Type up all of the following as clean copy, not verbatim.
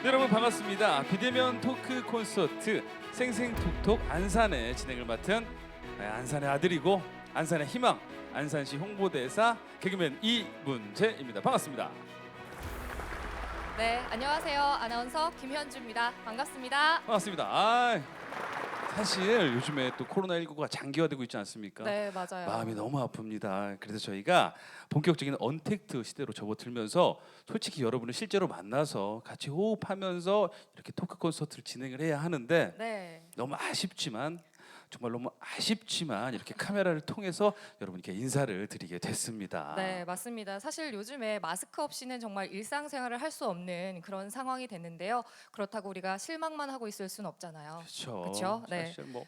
네, 여러분 반갑습니다. 비대면 토크 콘서트 생생톡톡 안산의 진행을 맡은 안산의 아들이고 안산의 희망 안산시 홍보대사 개그맨 이문재입니다. 반갑습니다. 네, 안녕하세요. 아나운서 김현주입니다. 반갑습니다. 반갑습니다. 사실 요즘에 또 코로나19가 장기화되고 있지 않습니까? 네, 맞아요. 마음이 너무 아픕니다. 그래서 저희가 본격적인 언택트 시대로 접어들면서 솔직히 여러분을 실제로 만나서 같이 호흡하면서 이렇게 토크 콘서트를 진행을 해야 하는데 네. 너무 아쉽지만 정말 너무 아쉽지만 이렇게 카메라를 통해서 여러분께 인사를 드리게 됐습니다. 네, 맞습니다. 사실 요즘에 마스크 없이는 정말 일상생활을 할 수 없는 그런 상황이 됐는데요. 그렇다고 우리가 실망만 하고 있을 수는 없잖아요. 그렇죠? 네. 사실 뭐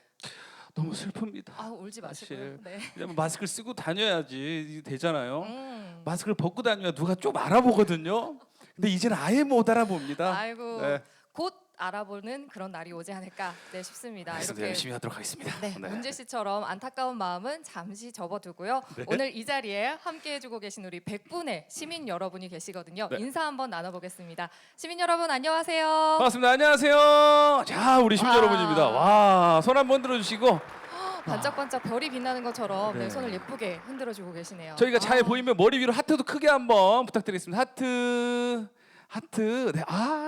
너무 슬픕니다. 아, 울지 마시고요. 사실. 네. 왜냐면 마스크를 쓰고 다녀야지 되잖아요. 마스크를 벗고 다녀야 누가 좀 알아보거든요. 근데 이제는 아예 못 알아봅니다. 아이고, 네. 곧 알아보는 그런 날이 오지 않을까 싶습니다. 그래서 열심히 하도록 하겠습니다. 네, 문재 씨처럼 안타까운 마음은 잠시 접어두고요. 네. 오늘 이 자리에 함께해주고 계신 우리 100분의 시민 여러분이 계시거든요. 네. 인사 한번 나눠보겠습니다. 시민 여러분 안녕하세요. 반갑습니다. 안녕하세요. 자, 우리 시민 와. 여러분입니다. 와, 손 한번 들어주시고 반짝반짝 별이 빛나는 것처럼 네. 네, 손을 예쁘게 흔들어주고 계시네요. 저희가 잘 아, 보이면 머리 위로 하트도 크게 한번 부탁드리겠습니다. 하트. 네,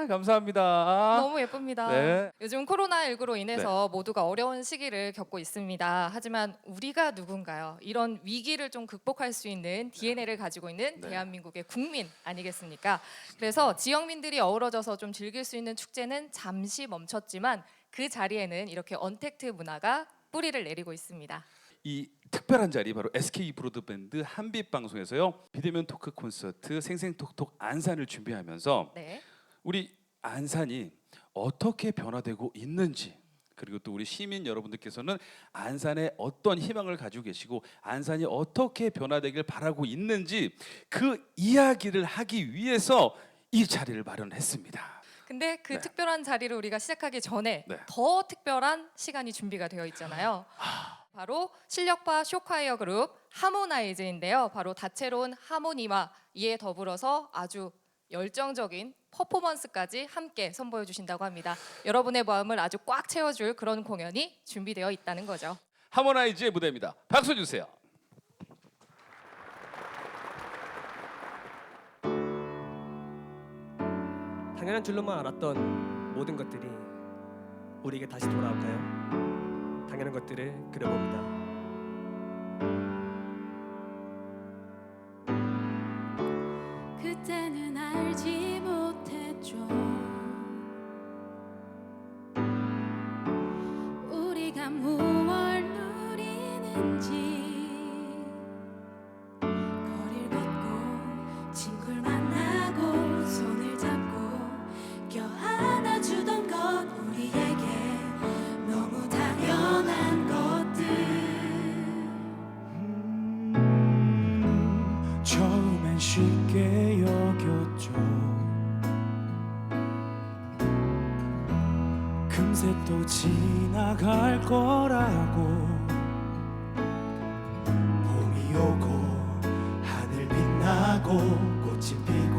감사합니다. 너무 예쁩니다. 네. 요즘 코로나19로 인해서 모두가 어려운 시기를 겪고 있습니다. 하지만 우리가 누군가요? 이런 위기를 좀 극복할 수 있는 DNA를 가지고 있는 네. 대한민국의 국민 아니겠습니까? 그래서 지역민들이 어우러져서 좀 즐길 수 있는 축제는 잠시 멈췄지만 그 자리에는 이렇게 언택트 문화가 뿌리를 내리고 있습니다. 이 특별한 자리 바로 SK 브로드밴드 한빛 방송에서요 비대면 토크 콘서트 생생톡톡 안산을 준비하면서 네. 우리 안산이 어떻게 변화되고 있는지 그리고 또 우리 시민 여러분들께서는 안산에 어떤 희망을 가지고 계시고 안산이 어떻게 변화되길 바라고 있는지 그 이야기를 하기 위해서 이 자리를 마련했습니다. 근데 그 네. 특별한 자리를 우리가 시작하기 전에 네. 더 특별한 시간이 준비가 되어 있잖아요. 바로 실력파 쇼콰이어 그룹 하모나이즈인데요. 바로 다채로운 하모니와 이에 더불어서 아주 열정적인 퍼포먼스까지 함께 선보여 주신다고 합니다. 여러분의 마음을 아주 꽉 채워줄 그런 공연이 준비되어 있다는 거죠. 하모나이즈의 무대입니다. 박수 주세요. 당연한 줄로만 알았던 모든 것들이 우리에게 다시 돌아올까요? 당연한 것들을 그려봅니다. 그때는 알지 못했죠. 우리가 무얼 누리는지. 거리를 걷고 친구를 만나고 손을 잡고 껴안아주던 것 우리에게 너무 당연한 것들. 처음엔 쉽게 여겼죠. 금세 또 지나갈 거라고. 봄이 오고 하늘 빛나고 꽃이 피고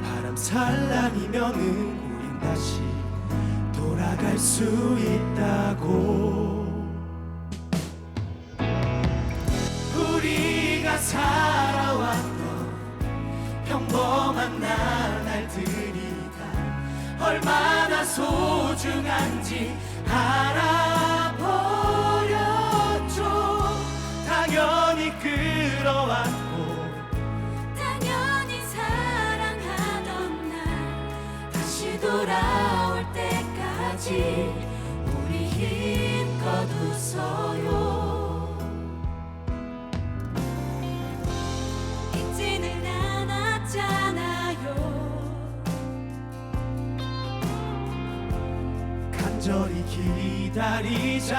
바람 살랑이면은 우린 다시 돌아갈 수 있다고. 우리가 살아왔던 평범한 날들이가 얼마나 소중한지 알아버렸죠. 당연히 끌어안고 당연히 사랑하던 날 다시 돌아올 때까지 우리 힘껏 웃어요. 잊지는 않았잖아요. 간절히 기다리잖아요.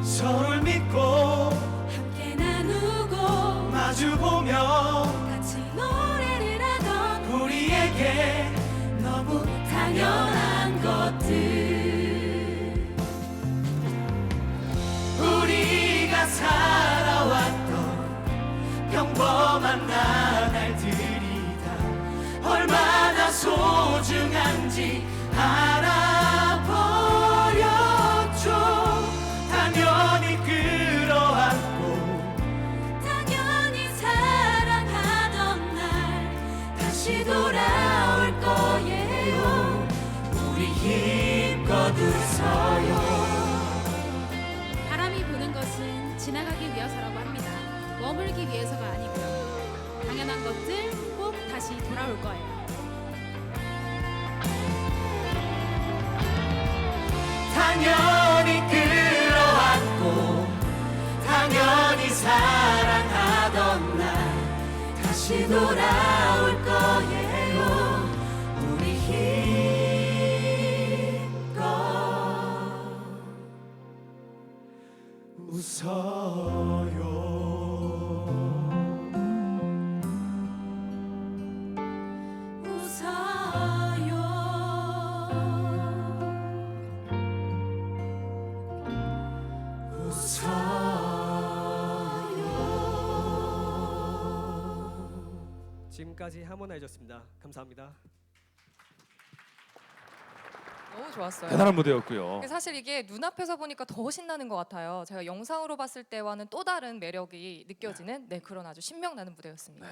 서로를 믿고 함께 나누고 마주보며 같이 노래를 하던 우리에게 너무 당연한 것들. 우리가 살아왔던 평범한 나날들이 다 끝까지 알아버렸죠. 당연히 끌어안고 당연히 사랑하던 날 다시 돌아올 거예요. 우리 힘껏 웃어요. 바람이 부는 것은 지나가기 위해서라고 합니다. 머물기 위해서가 아니고요. 당연한 것들 꼭 다시 돌아올 거예요. 당연히 끌어안고 당연히 사랑하던 날 다시 돌아올 거예요. 우리 힘껏 웃어요. 지금까지 하모나이저였습니다. 감사합니다. 너무 좋았어요. 대단한 무대였고요. 사실 이게 눈앞에서 보니까 더 신나는 것 같아요. 제가 영상으로 봤을 때와는 또 다른 매력이 느껴지는 그런 아주 신명나는 무대였습니다.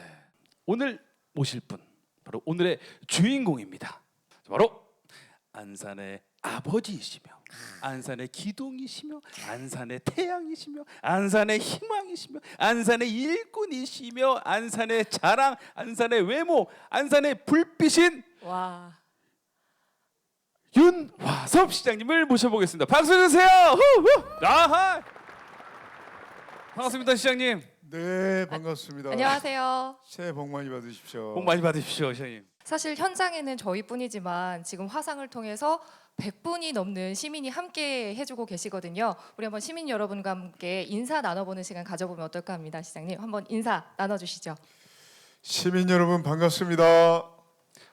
오늘 모실 분 바로 오늘의 주인공입니다. 바로 안산의 아버지이시며 안산의 기둥이시며 안산의 태양이시며 안산의 희망이시며 안산의 일꾼이시며 안산의 자랑, 안산의 외모, 안산의 불빛인 와, 윤화섭 시장님을 모셔보겠습니다. 박수 주세요. 후후. 아하. 반갑습니다, 시장님. 네, 반갑습니다. 안녕하세요. 새해 복 많이 받으십시오. 복 많이 받으십시오, 시장님. 사실 현장에는 저희뿐이지만 지금 화상을 통해서 100분이 넘는 시민이 함께 해주고 계시거든요. 우리 한번 시민 여러분과 함께 인사 나눠보는 시간 가져보면 어떨까 합니다. 시장님 한번 인사 나눠주시죠. 시민 여러분 반갑습니다.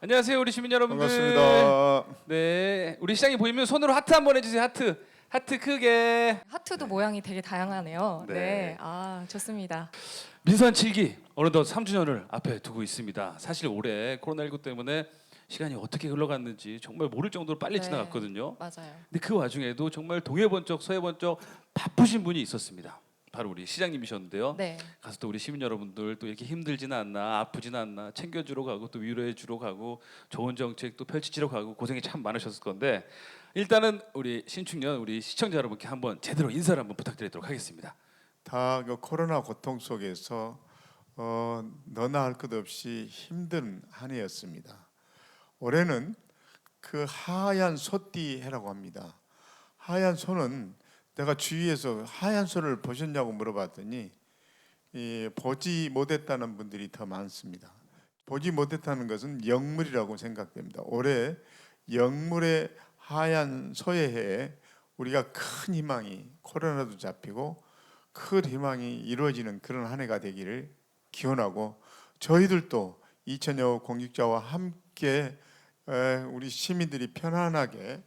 안녕하세요, 우리 시민 여러분들. 반갑습니다. 네, 우리 시장님 보이면 손으로 하트 한번 해주세요. 하트 크게. 하트도 모양이 되게 다양하네요. 네. 네, 아 좋습니다. 민선 7기 어느덧 3주년을 앞에 두고 있습니다. 사실 올해 코로나19 때문에 시간이 어떻게 흘러갔는지 정말 모를 정도로 빨리 네. 지나갔거든요. 맞아요. 근데 그 와중에도 정말 동해번쩍 서해번쩍 바쁘신 분이 있었습니다. 바로 우리 시장님이셨는데요. 네. 가서 또 우리 시민 여러분들 또 이렇게 힘들지는 않나, 아프지는 않나 챙겨주러 가고 또 위로해 주러 가고 좋은 정책 또 펼치러 가고 고생이 참 많으셨을 건데 일단은 우리 신축년 우리 시청자 여러분께 한번 제대로 인사를 한번 부탁드리도록 하겠습니다. 다 그 코로나 고통 속에서 너나 할 것 없이 힘든 한 해였습니다. 올해는 그 하얀 소띠 해라고 합니다. 하얀 소는 내가 주위에서 하얀 소를 보셨냐고 물어봤더니 보지 못했다는 분들이 더 많습니다. 보지 못했다는 것은 영물이라고 생각됩니다. 올해 영물의 하얀 소의 해에 우리가 큰 희망이 코로나도 잡히고 큰 희망이 이루어지는 그런 한 해가 되기를 기원하고 저희들도 2천여 공직자와 함께 우리 시민들이 편안하게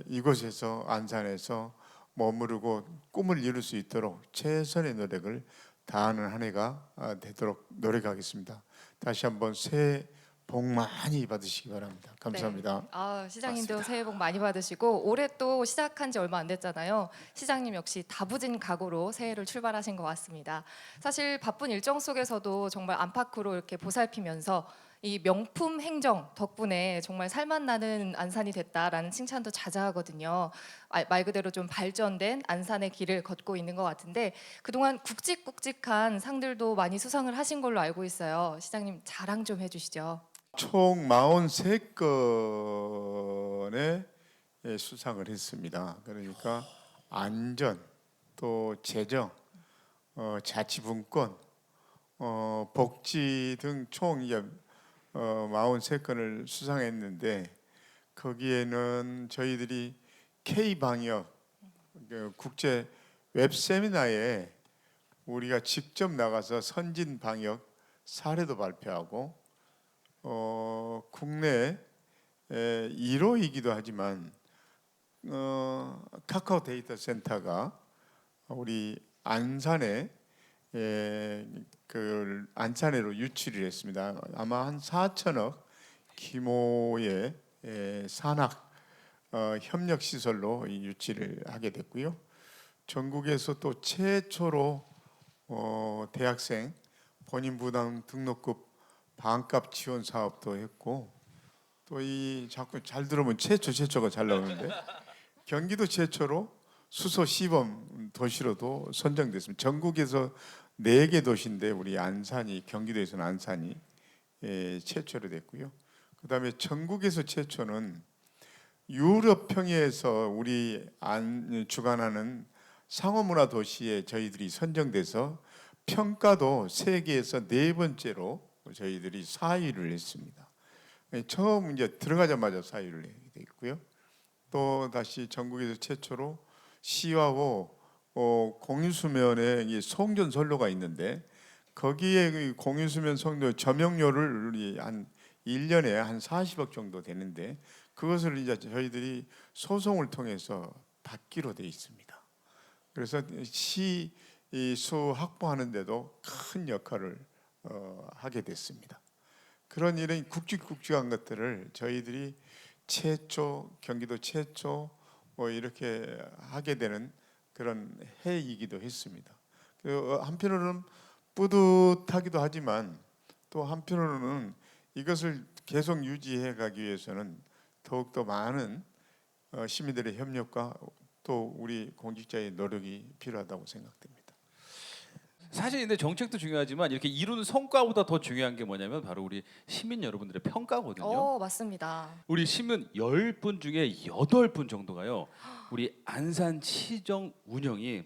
이곳에서 안산에서 머무르고 꿈을 이룰 수 있도록 최선의 노력을 다하는 한 해가 되도록 노력하겠습니다. 다시 한번 새해 복 많이 받으시기 바랍니다. 감사합니다. 네. 아, 시장님도 맞습니다. 새해 복 많이 받으시고 올해 또 시작한 지 얼마 안 됐잖아요. 시장님 역시 다부진 각오로 새해를 출발하신 것 같습니다. 사실 바쁜 일정 속에서도 정말 안팎으로 이렇게 보살피면서 이 명품 행정 덕분에 정말 살맛나는 안산이 됐다라는 칭찬도 자자하거든요. 말 그대로 좀 발전된 안산의 길을 걷고 있는 것 같은데 그동안 굵직굵직한 상들도 많이 수상을 하신 걸로 알고 있어요. 시장님 자랑 좀 해주시죠. 총 43건의 수상을 했습니다. 그러니까 안전, 또 재정, 자치분권, 복지 등 총 43건을 수상했는데 거기에는 저희들이 K방역 국제 웹세미나에 우리가 직접 나가서 선진 방역 사례도 발표하고 국내 1호이기도 하지만 카카오 데이터 센터가 우리 안산에 안산으로 유치를 했습니다. 아마 한 4천억 규모의 산학 협력 시설로 유치를 하게 됐고요. 전국에서 또 최초로 대학생 본인 부담 등록금 반값 지원 사업도 했고, 또 이 자꾸 잘 들으면 최초가 잘 나오는데 경기도 최초로 수소 시범 도시로도 선정됐습니다. 전국에서 4개 도시인데 우리 안산이, 경기도에서는 안산이 최초로 됐고요. 그다음에 전국에서 최초는 유럽 평야에서 우리 주관하는 상호문화 도시에 저희들이 선정돼서 평가도 세계에서 4번째로 저희들이 4위를 했습니다. 처음 이제 들어가자마자 4위를 하게 됐고요. 또 다시 전국에서 최초로 시와호 공유수면에 이 송전선로가 있는데, 거기에 공유수면 선로 점용료를 우리 한 1년에 한 40억 정도 되는데, 그것을 이제 저희들이 소송을 통해서 받기로 돼 있습니다. 그래서 시수 확보하는데도 큰 역할을 하게 됐습니다. 그런 이런 굵직굵직한 것들을 저희들이 최초, 경기도 최초 이렇게 하게 되는 그런 해이기도 했습니다. 한편으로는 뿌듯하기도 하지만 또 한편으로는 이것을 계속 유지해 가기 위해서는 더욱더 많은 시민들의 협력과 또 우리 공직자의 노력이 필요하다고 생각됩니다. 사실 근데 정책도 중요하지만 이렇게 이룬 성과보다 더 중요한 게 뭐냐면 바로 우리 시민 여러분들의 평가거든요. 맞습니다. 우리 시민 10분 중에 8분 정도가요, 우리 안산시정 운영이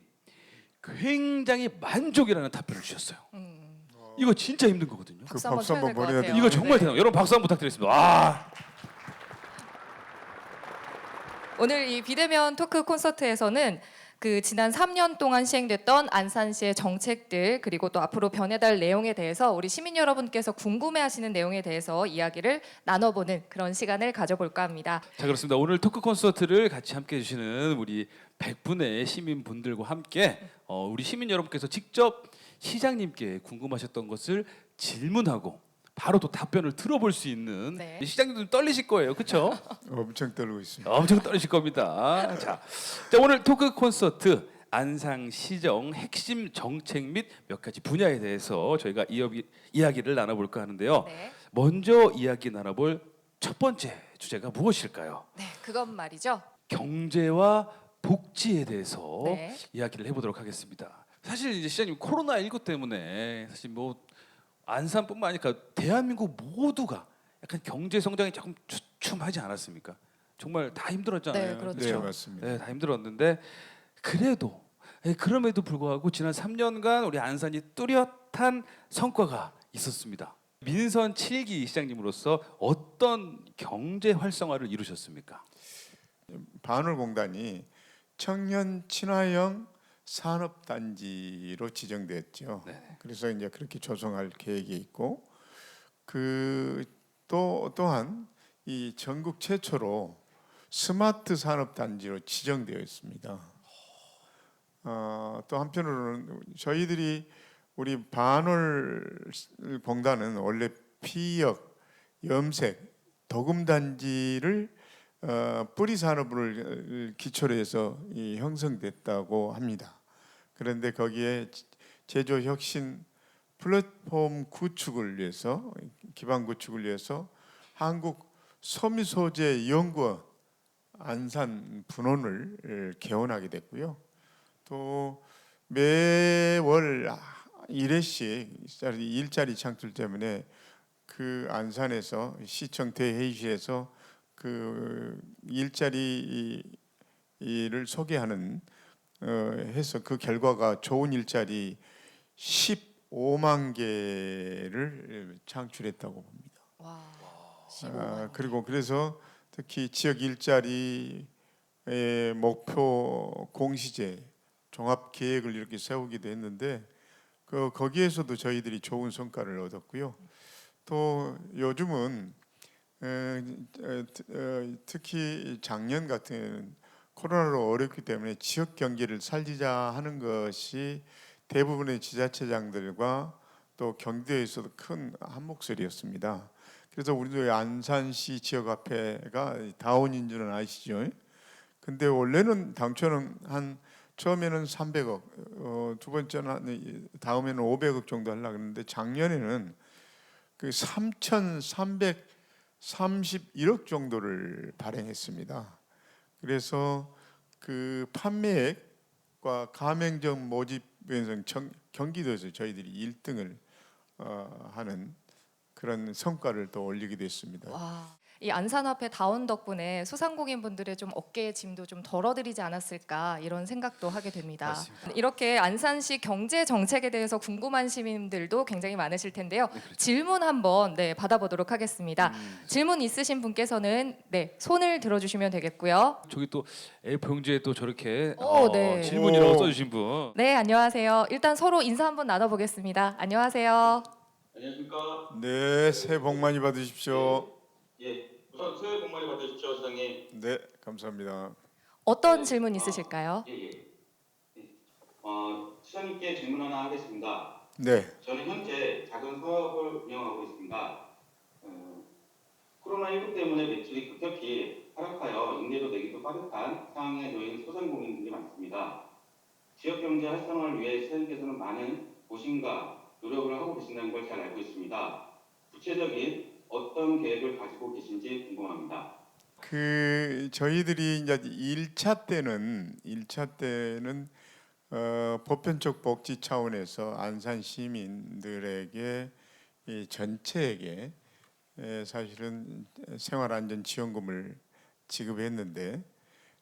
굉장히 만족이라는 답변을 주셨어요. 이거 진짜 힘든 거거든요. 그 박수 한번 박수 한번 쳐야 될것 보내야 같아요. 돼요. 이거 정말 네. 대단해요. 여러분 박수 한번 부탁드리겠습니다. 아, 오늘 이 비대면 토크 콘서트에서는 그 지난 3년 동안 시행됐던 안산시의 정책들, 그리고 또 앞으로 변해갈 내용에 대해서 우리 시민 여러분께서 궁금해하시는 내용에 대해서 이야기를 나눠보는 그런 시간을 가져볼까 합니다. 자, 그렇습니다. 오늘 토크 콘서트를 같이 함께 해주시는 우리 100분의 시민분들과 함께 우리 시민 여러분께서 직접 시장님께 궁금하셨던 것을 질문하고 바로 또 답변을 들어볼 수 있는, 네. 시장님도 좀 떨리실 거예요, 그렇죠? 엄청 떨고 있습니다. 엄청 떨리실 겁니다. 자, 오늘 토크 콘서트 안산시정 핵심 정책 및 몇 가지 분야에 대해서 저희가 이야기를 나눠볼까 하는데요. 네, 먼저 이야기 나눠볼 첫 번째 주제가 무엇일까요? 네, 그건 말이죠. 경제와 복지에 대해서 네. 이야기를 해보도록 하겠습니다. 사실 이제 시장님 코로나19 때문에 사실 뭐 안산뿐만 아니라 대한민국 모두가 약간 경제 성장이 조금 주춤하지 않았습니까? 정말 다 힘들었잖아요. 네, 그렇죠. 네, 맞습니다. 네, 다 힘들었는데 그래도 그럼에도 불구하고 지난 3년간 우리 안산이 뚜렷한 성과가 있었습니다. 민선 7기 시장님으로서 어떤 경제 활성화를 이루셨습니까? 반월공단이 청년 친화형 산업단지로 지정됐죠. 네네. 그래서 이제 그렇게 조성할 계획이 있고, 또한 이 전국 최초로 스마트 산업단지로 지정되어 있습니다. 또 한편으로는 저희들이 우리 반월공단은 원래 피역, 염색, 도금단지를 뿌리 산업을 기초로 해서 형성됐다고 합니다. 그런데 거기에 제조 혁신 플랫폼 구축을 위해서, 기반 구축을 위해서 한국 소미소재 연구원 안산 분원을 개원하게 됐고요. 또 매월 1회씩 일자리 창출 때문에 그 안산에서 시청 대회의실에서 그 일자리를 소개하는 해서 그 결과가 좋은 일자리 15만 개를 창출했다고 봅니다. 와, 15만. 그리고 그래서 특히 지역 일자리의 목표 공시제 종합 계획을 이렇게 세우기도 했는데 거기에서도 저희들이 좋은 성과를 얻었고요. 또 요즘은 특히 작년 같은 코로나로 어렵기 때문에 지역 경제를 살리자 하는 것이 대부분의 지자체장들과 또 경기도에서도 큰 한 목소리였습니다. 그래서 우리도 안산시 지역화폐가 다운인 줄은 아시죠? 근데 원래는 당초는 처음에는 300억, 두 번째는 다음에는 500억 정도 하려고 했는데 작년에는 그 3,331억 정도를 발행했습니다. 그래서 그 판매액과 가맹점 모집에서 경기도에서 저희들이 1등을 하는 그런 성과를 또 올리게 됐습니다. 와, 이 안산화폐 다운 덕분에 소상공인분들의 좀 어깨의 짐도 좀 덜어드리지 않았을까 이런 생각도 하게 됩니다. 맞습니다. 이렇게 안산시 경제 정책에 대해서 궁금한 시민들도 굉장히 많으실 텐데요. 질문 한번 받아보도록 하겠습니다. 질문 있으신 분께서는 손을 들어주시면 되겠고요. 저기 또 A4 용지에 또 저렇게 네. 질문이라고 오. 써주신 분. 네, 안녕하세요. 일단 서로 인사 한번 나눠보겠습니다. 안녕하세요. 안녕하십니까. 네, 새해 복 많이 받으십시오. 예, 우선 새해 복 많이 받으십시오, 사장님. 네, 감사합니다. 어떤 질문 있으실까요? 예, 예. 예. 시장님께 질문 하나 하겠습니다. 네, 저는 현재 작은 사업을 운영하고 있습니다. 코로나19 때문에 매출이 급격히 하락하여 인내도 내기도 빠듯한 상황에 놓인 소상공인들이 많습니다. 지역 경제 활성화를 위해 시장님께서는 많은 고심과 노력을 하고 계신다는 걸 잘 알고 있습니다. 구체적인 어떤 계획을 가지고 계신지 궁금합니다. 그 저희들이 이제 1차 때는 보편적 복지 차원에서 안산 시민들에게 이 전체에게 사실은 생활안전지원금을 지급했는데,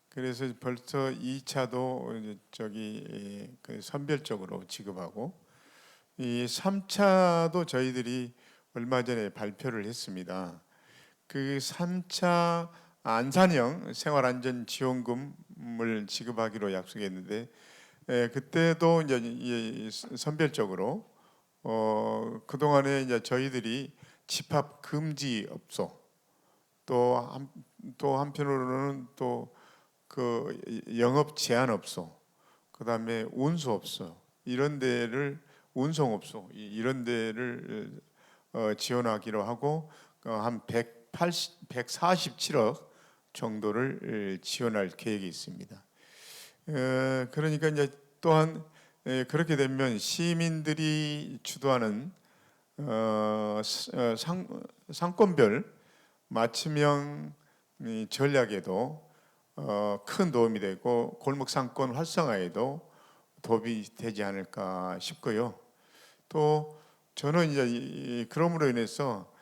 그래서 벌써 2차도 저기 그 선별적으로 지급하고, 이 3차도 저희들이 얼마 전에 발표를 했습니다. 그 3차 안산형 생활안전지원금을 지급하기로 약속했는데, 그때도 이제 선별적으로 그 동안에 이제 저희들이 집합 금지 업소, 또 한편으로는 또 그 영업 제한 업소, 그다음에 운수업소 이런 데를 운송업소 이런 데를 지원하기로 하고 한 147억 정도를 지원할 계획이 있습니다. 그러니까 이제 또한 그렇게 되면 시민들이 주도하는 상권별 맞춤형 전략에도 큰 도움이 되고 골목 상권 활성화에도 도움이 되지 않을까 싶고요. 또 저는 이제 그럼으로 인해서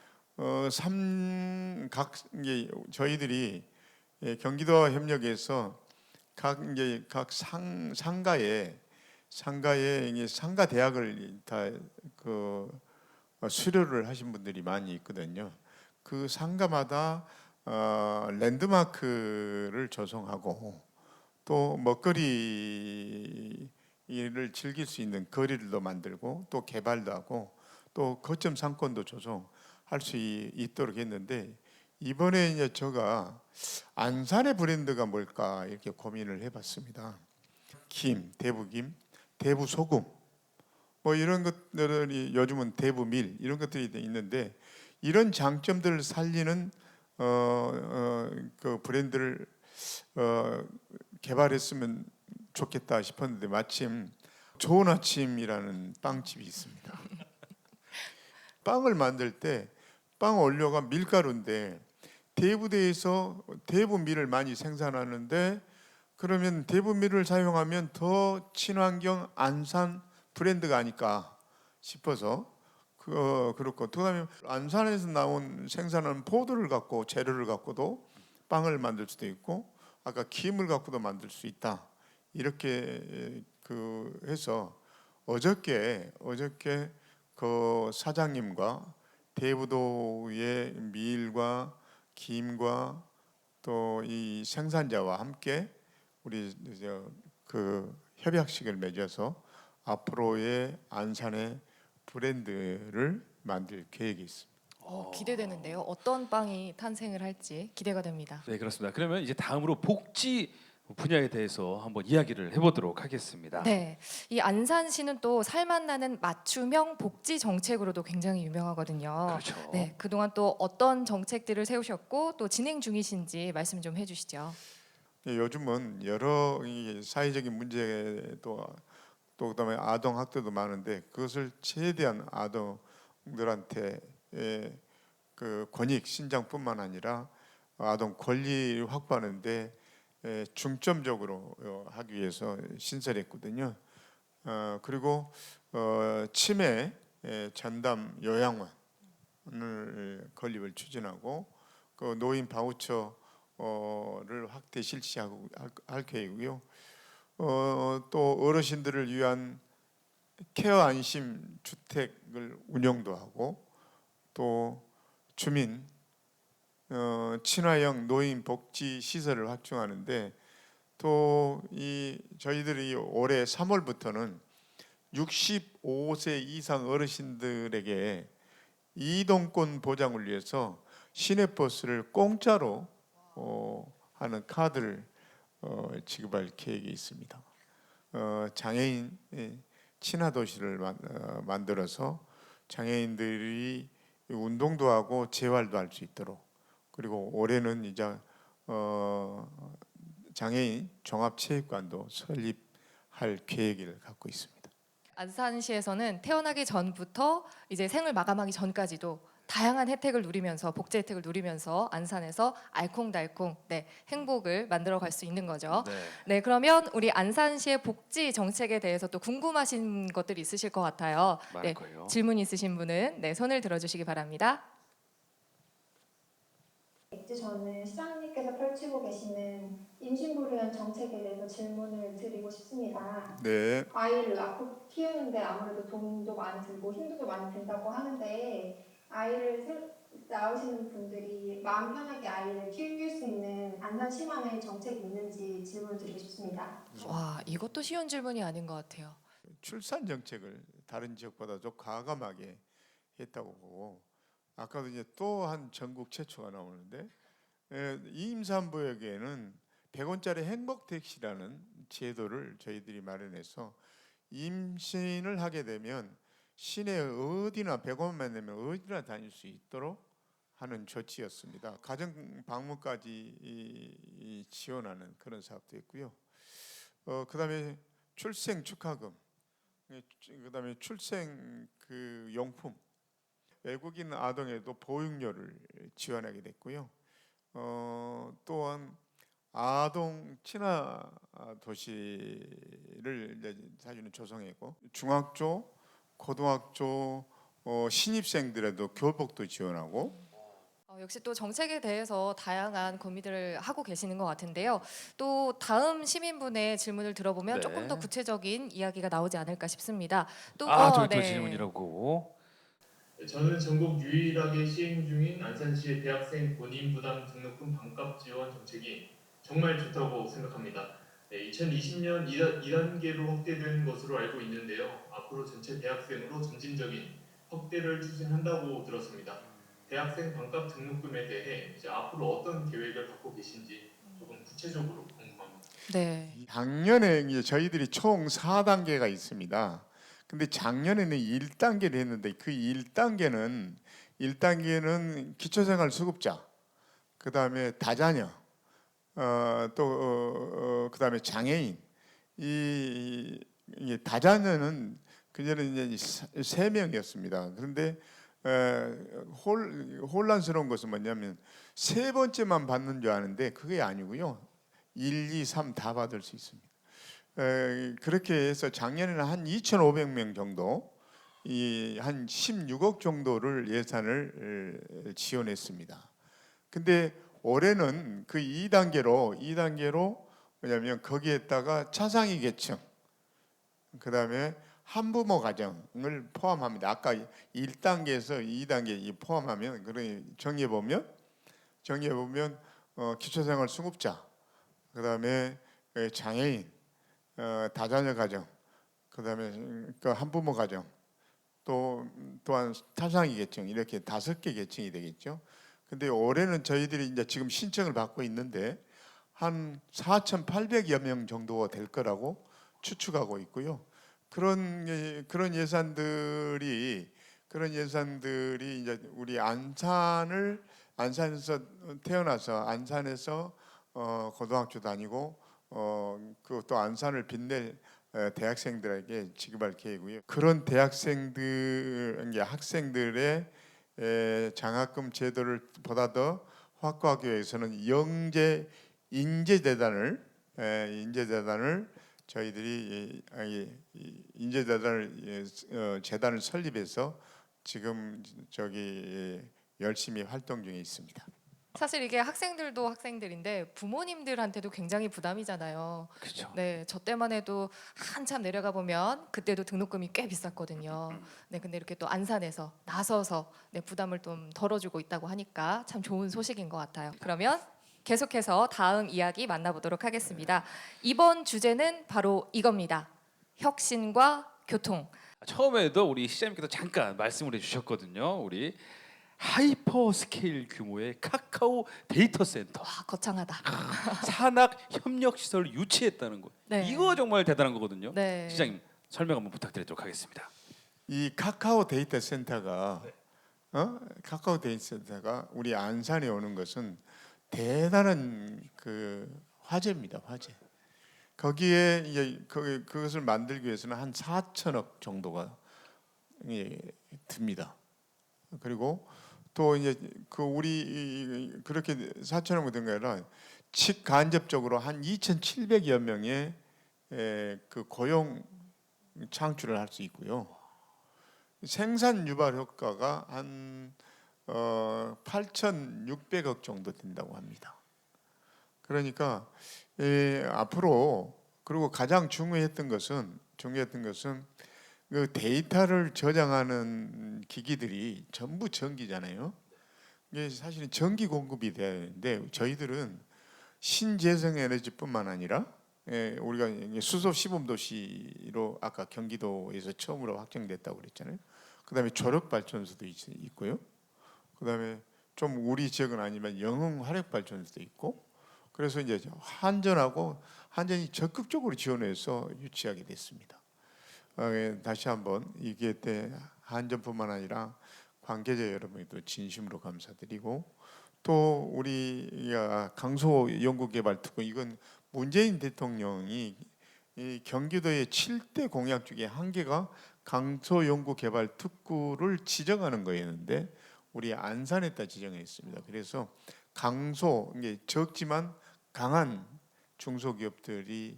저희들이 경기도와 협력해서 각 상가에 상가 대학을 다 그 수료를 하신 분들이 많이 있거든요. 그 상가마다 랜드마크를 조성하고 또 먹거리를 즐길 수 있는 거리들도 만들고 또 개발도 하고 또 거점 상권도 조성할 수 있도록 했는데, 이번에 이제 제가 안산의 브랜드가 뭘까 이렇게 고민을 해봤습니다. 김, 대부김, 대부소금 뭐 이런 것들이 요즘은 대부밀 이런 것들이 있는데, 이런 장점들을 살리는 그 브랜드를 개발했으면 좋겠다 싶었는데, 마침 좋은 아침이라는 빵집이 있습니다. 빵을 만들 때 빵 원료가 밀가루인데 대부대에서 대부밀을 많이 생산하는데, 그러면 대부밀을 사용하면 더 친환경 안산 브랜드가 아닐까 싶어서 그렇고, 그다음에 안산에서 나온 생산한 포도를 갖고 재료를 갖고도 빵을 만들 수도 있고 아까 김을 갖고도 만들 수 있다, 이렇게 그 해서 어저께 그 사장님과 대부도의 밀과 김과 또 이 생산자와 함께 우리 그 협약식을 맺어서 앞으로의 안산의 브랜드를 만들 계획이 있습니다. 기대되는데요. 어떤 빵이 탄생을 할지 기대가 됩니다. 네, 그렇습니다. 그러면 이제 다음으로 복지 분야에 대해서 한번 이야기를 해보도록 하겠습니다. 네, 이 안산시는 또 살맛나는 맞춤형 복지 정책으로도 굉장히 유명하거든요. 그렇죠. 네, 그동안 또 어떤 정책들을 세우셨고 또 진행 중이신지 말씀 좀 해주시죠. 예, 요즘은 여러 이 사회적인 문제도 또 그다음에 아동 학대도 많은데 그것을 최대한 아동들한테 그 권익 신장뿐만 아니라 아동 권리 확보하는데 중점적으로 하기 위해서 신설했거든요. 그리고 치매 전담 요양원을 건립을 추진하고 그 노인 바우처를 확대 실시하고 할 계획이고요. 또 어르신들을 위한 케어 안심 주택을 운영도 하고 또 주민 친화형 노인 복지 시설을 확충하는데 또 이 저희들이 올해 3월부터는 65세 이상 어르신들에게 이동권 보장을 위해서 시내버스를 공짜로 하는 카드를 지급할 계획이 있습니다. 장애인 친화 도시를 만들어서 장애인들이 운동도 하고 재활도 할 수 있도록, 그리고 올해는 이제 장애인 종합체육관도 설립할 계획을 갖고 있습니다. 안산시에서는 태어나기 전부터 이제 생을 마감하기 전까지도 다양한 혜택을 누리면서 복지 혜택을 누리면서 안산에서 알콩달콩 행복을 만들어갈 수 있는 거죠. 네, 그러면 우리 안산시의 복지 정책에 대해서 또 궁금하신 것들이 있으실 것 같아요. 많을 거예요. 질문 있으신 분은 손을 들어주시기 바랍니다. 저는 시장님께서 펼치고 계시는 임신부르연 정책에 대해서 질문을 드리고 싶습니다. 네. 아이를 낳고 키우는데 아무래도 돈도 많이 들고 힘도 많이 든다고 하는데 아이를 낳으시는 분들이 마음 편하게 아이를 키울 수 있는 안산시만의 정책이 있는지 질문을 드리고 싶습니다. 와, 이것도 쉬운 질문이 아닌 것 같아요. 출산 정책을 다른 지역보다 좀 과감하게 했다고 보고, 아까도 이제 또 한 전국 최초가 나오는데 임산부에게는 100원짜리 행복 택시라는 제도를 저희들이 마련해서 임신을 하게 되면 시내 어디나 100원만 내면 어디나 다닐 수 있도록 하는 조치였습니다. 가정 방문까지 지원하는 그런 사업도 있고요. 그다음에 출생 축하금, 그다음에 출생 그 용품, 외국인 아동에도 보육료를 지원하게 됐고요. 또한 아동 친화 도시를 이제 사실은 조성했고, 중학교, 고등학교 신입생들에도 교복도 지원하고. 역시 또 정책에 대해서 다양한 고민들을 하고 계시는 것 같은데요. 또 다음 시민분의 질문을 들어보면 네. 조금 더 구체적인 이야기가 나오지 않을까 싶습니다. 또 저희 또 질문이라고. 저는 전국 유일하게 시행 중인 안산시의 대학생 본인 부담 등록금 반값 지원 정책이 정말 좋다고 생각합니다. 2020년 2단계로 확대된 것으로 알고 있는데요. 앞으로 전체 대학생으로 점진적인 확대를 추진한다고 들었습니다. 대학생 반값 등록금에 대해 이제 앞으로 어떤 계획을 갖고 계신지 조금 구체적으로 궁금합니다. 네. 작년에 이제 저희들이 총 4단계가 있습니다. 근데 작년에는 1단계를 했는데 그 1단계는 기초생활수급자, 그다음에 다자녀, 또 그다음에 장애인. 이 다자녀는 그전에 이제 3명이었습니다. 그런데 혼란스러운 것은 뭐냐면 세 번째만 받는 줄 아는데 그게 아니고요. 1, 2, 3 다 받을 수 있습니다. 그렇게 해서 작년에는 한 2,500명 정도, 한 16억 정도를 예산을 지원했습니다. 근데 올해는 그 2단계로 뭐냐면 거기에다가 차상위 계층, 그다음에 한부모 가정을 포함합니다. 아까 1단계에서 2단계 포함하면, 그러니 정리해 보면 기초생활 수급자, 그다음에 장애인, 다자녀 가정, 그다음에 그 한부모 가정, 또한 타상위 계층, 이렇게 5개 계층이 되겠죠. 근데 올해는 저희들이 이제 지금 신청을 받고 있는데 한 4,800여 명 정도가 될 거라고 추측하고 있고요. 그런 예산들이 이제 우리 안산에서 태어나서 안산에서 고등학교 다니고 그것도 안산을 빛낼 대학생들에게 지급할 계획이고요. 그런 학생들의 장학금 제도를 보다 더 확고하기 위해서는 인재대단을 저희들이 재단을 설립해서 지금 열심히 활동 중에 있습니다. 사실 이게 학생들도 학생들인데 부모님들한테도 굉장히 부담이잖아요. 그렇죠. 네, 저 때만 해도 한참 내려가 보면 그때도 등록금이 꽤 비쌌거든요. 네, 근데 이렇게 또 안산에서 나서서 네, 부담을 좀 덜어주고 있다고 하니까 참 좋은 소식인 것 같아요. 그러면 계속해서 다음 이야기 만나보도록 하겠습니다. 이번 주제는 바로 이겁니다. 혁신과 교통. 처음에도 우리 시장님께서 잠깐 말씀을 해주셨거든요. 우리 하이퍼 스케일 규모의 카카오 데이터 센터 와, 거창하다. 산학 협력 시설을 유치했다는 거. 네. 이거 정말 대단한 거거든요. 네. 시장님 설명 한번 부탁드리도록 하겠습니다. 이 카카오 데이터 센터가 우리 안산에 오는 것은 대단한 화제입니다. 화제. 거기에 이제 그것을 만들기 위해서는 한 4천억 정도가 듭니다. 그리고 또 이제 우리 그렇게 4천억 든 게 아니라 직간접적으로 한 2,700여 명의 고용 창출을 할 수 있고요. 생산 유발 효과가 한 8,600억 정도 된다고 합니다. 그러니까 앞으로 그리고 가장 중요했던 것은 그 데이터를 저장하는 기기들이 전부 전기잖아요. 이게 사실은 전기 공급이 돼야 되는데 저희들은 신재생 에너지뿐만 아니라 우리가 수소 시범 도시로 아까 경기도에서 처음으로 확정됐다고 그랬잖아요. 그다음에 조력 발전소도 있고요. 그다음에 좀 우리 지역은 아니지만 영흥 화력 발전소도 있고. 그래서 이제 한전이 적극적으로 지원해서 유치하게 됐습니다. 다시 한번 이게 때 한전뿐만 아니라 관계자 여러분에도 진심으로 감사드리고 또 우리 강소 연구개발특구 이건 문재인 대통령이 이 경기도의 7대 공약 중에 한 개가 강소 연구개발 특구를 지정하는 거였는데 우리 안산에다 지정했습니다. 그래서 강소 이게 적지만 강한 중소기업들이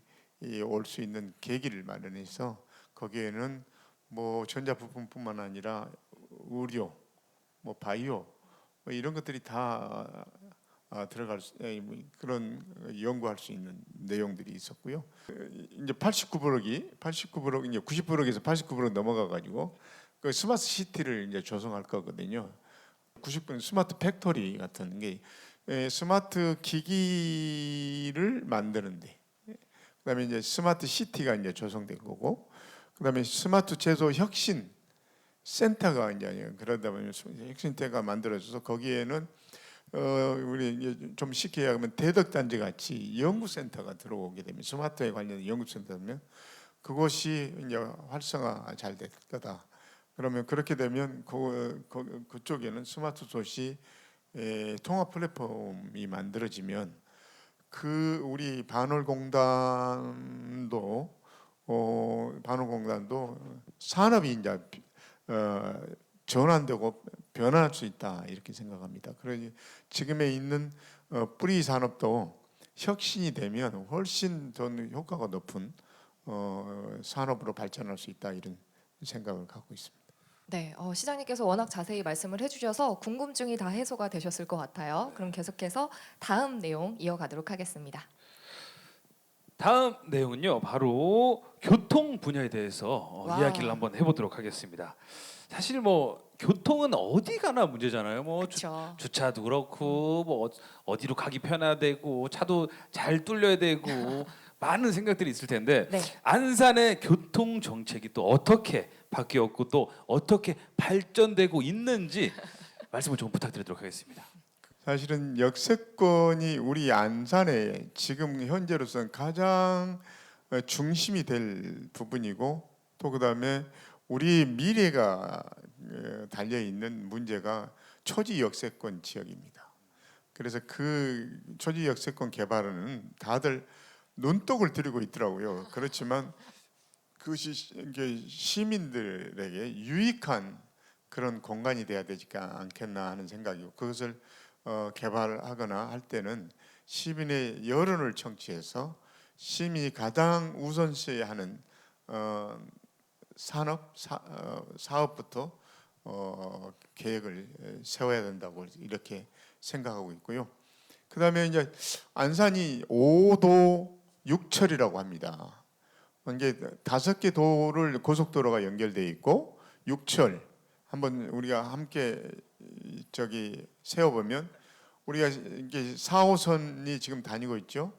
올 수 있는 계기를 마련해서 거기에는 뭐 전자부품뿐만 아니라 의료, 뭐 바이오 이런 것들이 다 들어갈 그런 연구할 수 있는 내용들이 있었고요. 이제 89브럭 이제 90브럭에서 89브럭 넘어가 가지고 그 스마트 시티를 이제 조성할 거거든요. 90브럭 스마트 팩토리 같은 게 스마트 기기를 만드는데 그다음에 이제 스마트 시티가 이제 조성된 거고 그다음에 스마트 제조 혁신 센터가 이제 그러다 보면 혁신센터가 만들어져서 거기에는 우리 이제 좀 쉽게 얘기하면 대덕단지 같이 연구센터가 들어오게 되면 스마트에 관련된 연구센터면 그것이 이제 활성화 잘 될 거다. 그러면 그렇게 되면 그쪽에는 스마트 도시 통합 플랫폼이 만들어지면 우리 반월공단도 산업이 이제 전환되고 변화할 수 있다 이렇게 생각합니다. 그러니 지금에 있는 뿌리 산업도 혁신이 되면 훨씬 더 효과가 높은 산업으로 발전할 수 있다 이런 생각을 갖고 있습니다. 네, 시장님께서 워낙 자세히 말씀을 해주셔서 궁금증이 다 해소가 되셨을 것 같아요. 그럼 계속해서 다음 내용 이어가도록 하겠습니다. 다음 내용은요, 바로 교통 분야에 대해서 와. 이야기를 한번 해보도록 하겠습니다. 사실 뭐 교통은 어디 가나 문제잖아요. 뭐 그렇죠. 주차도 그렇고 뭐 어디로 가기 편하되고 차도 잘 뚫려야 되고 많은 생각들이 있을 텐데 네. 안산의 교통 정책이 또 어떻게 바뀌었고 또 어떻게 발전되고 있는지 말씀을 좀 부탁드리도록 하겠습니다. 사실은 역세권이 우리 안산에 지금 현재로서는 가장 중심이 될 부분이고, 또 그다음에 우리 미래가 달려 있는 문제가 초지 역세권 지역입니다. 그래서 그 초지 역세권 개발은 다들 눈독을 들이고 있더라고요. 그렇지만 그것이 이게 시민들에게 유익한 그런 공간이 돼야 되지 않겠나 하는 생각이고, 그것을 개발하거나 할 때는 시민의 여론을 청취해서 시민이 가장 우선시하는 사업부터 계획을 세워야 된다고 이렇게 생각하고 있고요. 그다음에 이제 안산이 5도 6철이라고 합니다. 이게 5개 도를 고속도로가 연결되어 있고 6철 한번 우리가 함께 세워보면, 우리가 이게 4호선이 지금 다니고 있죠.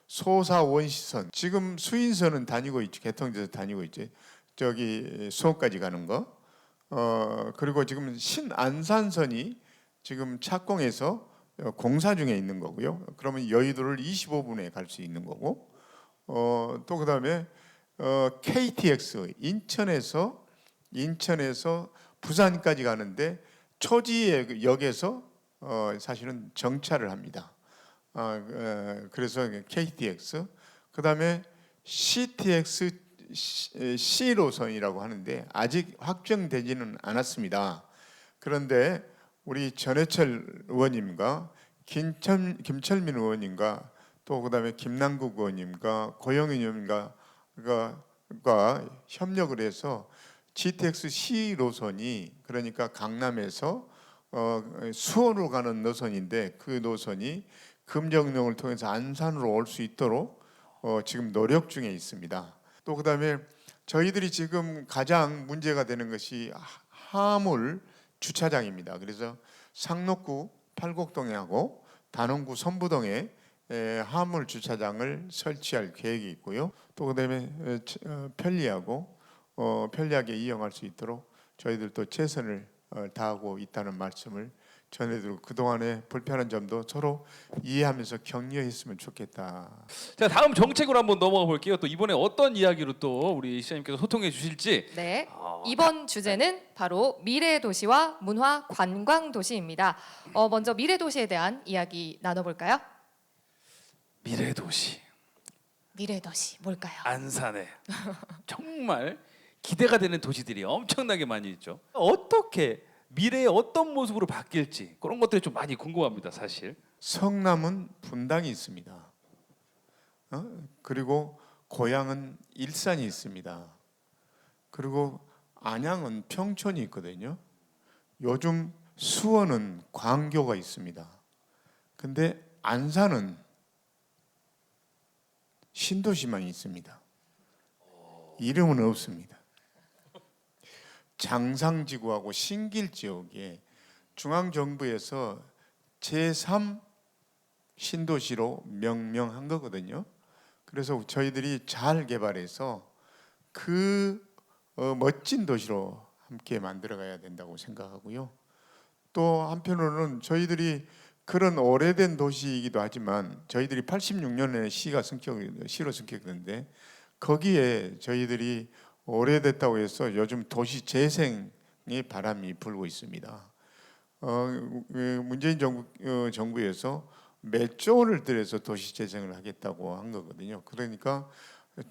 소사 원시선, 지금 수인선은 다니고 있죠. 개통돼서 다니고 있죠. 수원까지 가는 거. 그리고 지금 신안산선이 지금 착공해서 공사 중에 있는 거고요. 그러면 여의도를 25분에 갈 수 있는 거고, 또 그다음에 KTX 인천에서 부산까지 가는데 초지 역에서 사실은 정차를 합니다. 그래서 KTX, 그다음에 CTX C 노선이라고 하는데 아직 확정되지는 않았습니다. 그런데 우리 전해철 의원님과 김철민 의원님과 또 그다음에 김남국 의원님과 고영인 의원님과 협력을 해서 GTX C 노선이, 그러니까 강남에서 수원으로 가는 노선인데, 그 노선이 금정령을 통해서 안산으로 올 수 있도록 지금 노력 중에 있습니다. 또 그다음에 저희들이 지금 가장 문제가 되는 것이 화물 주차장입니다. 그래서 상록구 팔곡동하고 단원구 선부동에 화물 주차장을 설치할 계획이 있고요. 또 그다음에 편리하게 이용할 수 있도록 저희들도 최선을 다하고 있다는 말씀을 전해드리고, 그동안의 불편한 점도 서로 이해하면서 격려했으면 좋겠다. 자, 다음 정책으로 한번 넘어가 볼게요. 또 이번에 어떤 이야기로 또 우리 시장님께서 소통해 주실지. 네, 이번 주제는 바로 미래 도시와 문화 관광 도시입니다. 먼저 미래 도시에 대한 이야기 나눠볼까요? 미래 도시. 미래 도시 뭘까요? 안산에 정말 기대가 되는 도시들이 엄청나게 많이 있죠. 어떻게 미래에 어떤 모습으로 바뀔지 그런 것들이 좀 많이 궁금합니다, 사실. 성남은 분당이 있습니다. 그리고 고양은 일산이 있습니다. 그리고 안양은 평촌이 있거든요. 요즘 수원은 광교가 있습니다. 근데 안산은 신도시만 있습니다. 이름은 없습니다. 장상지구하고 신길지역에 중앙정부에서 제3 신도시로 명명한 거거든요. 그래서 저희들이 잘 개발해서 그 멋진 도시로 함께 만들어가야 된다고 생각하고요. 또 한편으로는 저희들이 그런 오래된 도시이기도 하지만 저희들이 86년에 시로 승격했는데 거기에 저희들이 오래됐다고 해서 요즘 도시 재생의 바람이 불고 있습니다. 문재인 정부에서 몇 조 원을 들여서 도시 재생을 하겠다고 한 거거든요. 그러니까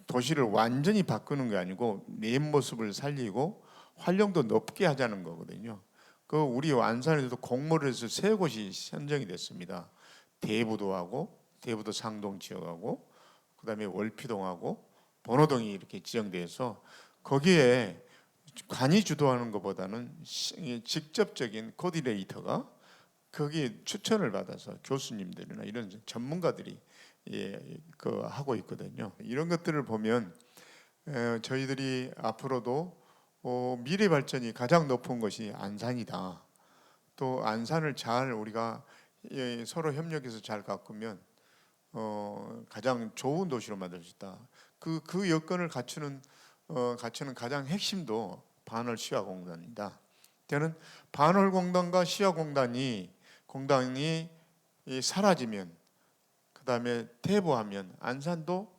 도시를 완전히 바꾸는 게 아니고 내 모습을 살리고 활용도 높게 하자는 거거든요. 그 우리 안산에도 공모를 해서 3곳이 선정이 됐습니다. 대부도하고 대부도 상동 지역하고 그다음에 월피동하고 번호동이 이렇게 지정돼서 거기에 관이 주도하는 것보다는 직접적인 코디네이터가 거기에 추천을 받아서 교수님들이나 이런 전문가들이 하고 있거든요. 이런 것들을 보면 저희들이 앞으로도 미래 발전이 가장 높은 것이 안산이다. 또 안산을 잘 우리가 서로 협력해서 잘 가꾸면 가장 좋은 도시로 만들 수 있다. 그 여건을 갖추는 가장 핵심도 반월 시화공단입니다. 저는 반월 공단과 시화공단이 이 사라지면, 그다음에 퇴보하면 안산도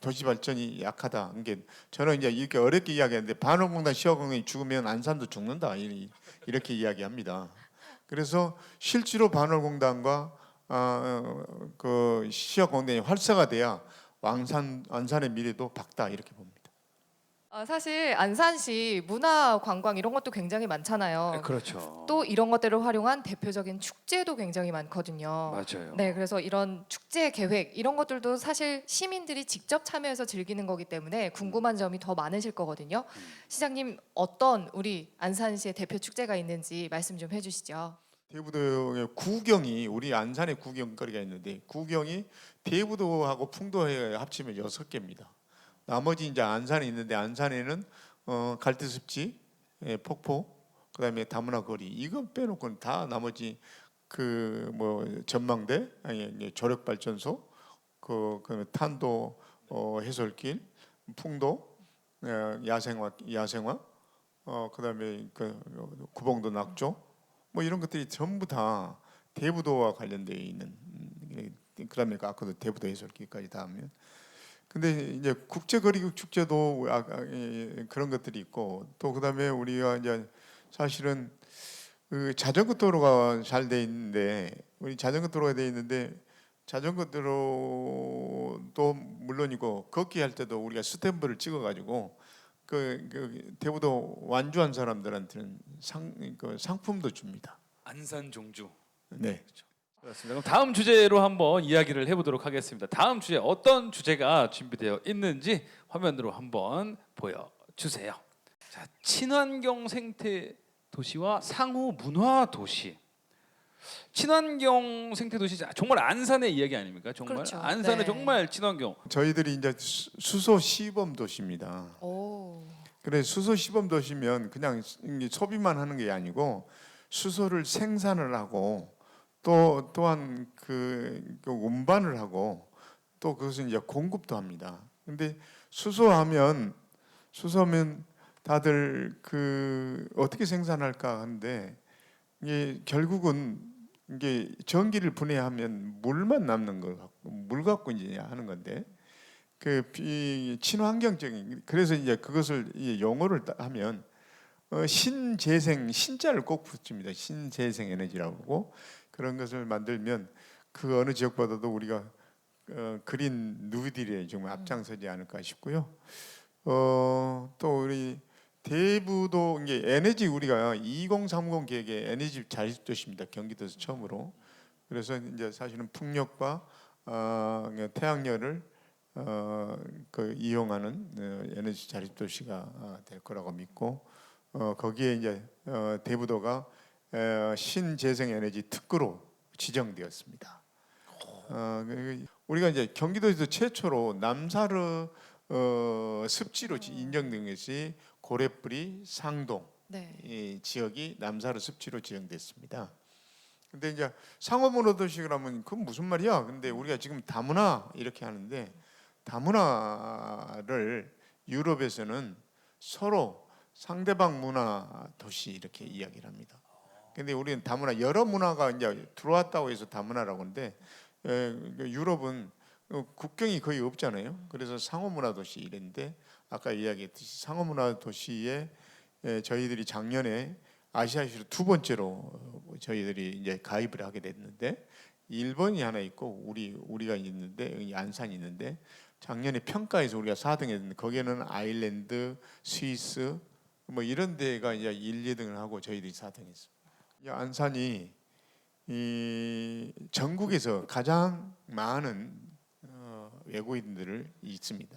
도시 발전이 약하다. 이게 저는 이제 이렇게 어렵게 이야기하는데 반월공단 시어공단이 죽으면 안산도 죽는다 이렇게 이야기합니다. 그래서 실제로 반월공단과 그 시어공단이 활성화돼야 안산의 미래도 밝다 이렇게 봅니다. 사실 안산시 문화 관광 이런 것도 굉장히 많잖아요. 그렇죠. 또 이런 것들을 활용한 대표적인 축제도 굉장히 많거든요. 맞아요. 네, 그래서 이런 축제 계획 이런 것들도 사실 시민들이 직접 참여해서 즐기는 거기 때문에 궁금한 점이 더 많으실 거거든요. 시장님 어떤 우리 안산시의 대표 축제가 있는지 말씀 좀 해주시죠. 대부도의 구경이 우리 안산에 구경거리가 있는데 구경이 대부도하고 풍도에 합치면 6개입니다. 나머지 이제 안산에 있는데 안산에는 갈대습지, 폭포, 그다음에 다문화 거리 이거 빼놓고는 다 나머지 그 뭐 전망대, 아니 조력 발전소, 그다음에 탄도 해솔길, 풍도, 야생화, 그다음에 그 구봉도 낙조 뭐 이런 것들이 전부 다 대부도와 관련되어 있는 그다음에 아까도 대부도 해솔길까지 다 하면 근데 이제 국제거리국 축제도 그런 것들이 있고 또 그다음에 우리가 이제 사실은 그 자전거 도로가 잘 돼 있는데 우리 자전거 도로가 돼 있는데 자전거 도로도 물론이고 걷기 할 때도 우리가 스탬프를 찍어가지고 그 대부도 완주한 사람들한테는 상품도 줍니다. 안산 종주. 네. 그렇습니다. 그럼 다음 주제로 한번 이야기를 해보도록 하겠습니다. 다음 주제 어떤 주제가 준비되어 있는지 화면으로 한번 보여주세요. 자, 친환경 생태 도시와 상호 문화 도시. 친환경 생태 도시 정말 안산의 이야기 아닙니까? 정말 그렇죠. 안산은 네. 정말 친환경. 저희들이 이제 수소 시범 도시입니다. 오. 그래 수소 시범 도시면 그냥 소비만 하는 게 아니고 수소를 생산을 하고 또한 그 운반을 하고 또 그것은 이제 공급도 합니다. 근데 수소하면 다들 그 어떻게 생산할까 하는데 이게 결국은 이게 전기를 분해하면 물만 남는 거 같고 물 갖고 이제 하는 건데 그 친환경적인 그래서 이제 그것을 용어를 하면 신재생 신자를 꼭 붙입니다. 신재생 에너지라고 하고 그런 것을 만들면 그 어느 지역보다도 우리가 그린 뉴딜에 정말 앞장서지 않을까 싶고요. 또 우리 대부도 이게 에너지 우리가 2030 계획의 에너지 자립 도시입니다. 경기도에서 처음으로. 그래서 이제 사실은 풍력과 태양열을 그 이용하는 에너지 자립 도시가 될 거라고 믿고 거기에 이제 대부도가 신재생 에너지 특구로 지정되었습니다. 우리가 이제 경기도에서 최초로 남사르 습지로 인정된 것이 고래뿌리 상동 네. 이 지역이 남사르 습지로 지정됐습니다. 근데 이제 상호문화 도시라면 그건 무슨 말이야? 근데 우리가 지금 다문화 이렇게 하는데 다문화를 유럽에서는 서로 상대방 문화 도시 이렇게 이야기를 합니다. 근데 우리는 다문화 여러 문화가 이제 들어왔다고 해서 다문화라고 하는데 유럽은 국경이 거의 없잖아요. 그래서 상호문화 도시 이랬는데 아까 이야기했듯이 상호문화 도시에 저희들이 작년에 아시아시로 2번째로 저희들이 이제 가입을 하게 됐는데 일본이 하나 있고 우리가 있는데 여기 안산이 있는데 작년에 평가에서 우리가 4등 했는데 거기에는 아일랜드, 스위스 뭐 이런 데가 이제 1, 2등을 하고 저희들이 4등했습니다. 안산이 이 전국에서 가장 많은 외국인들을 있습니다.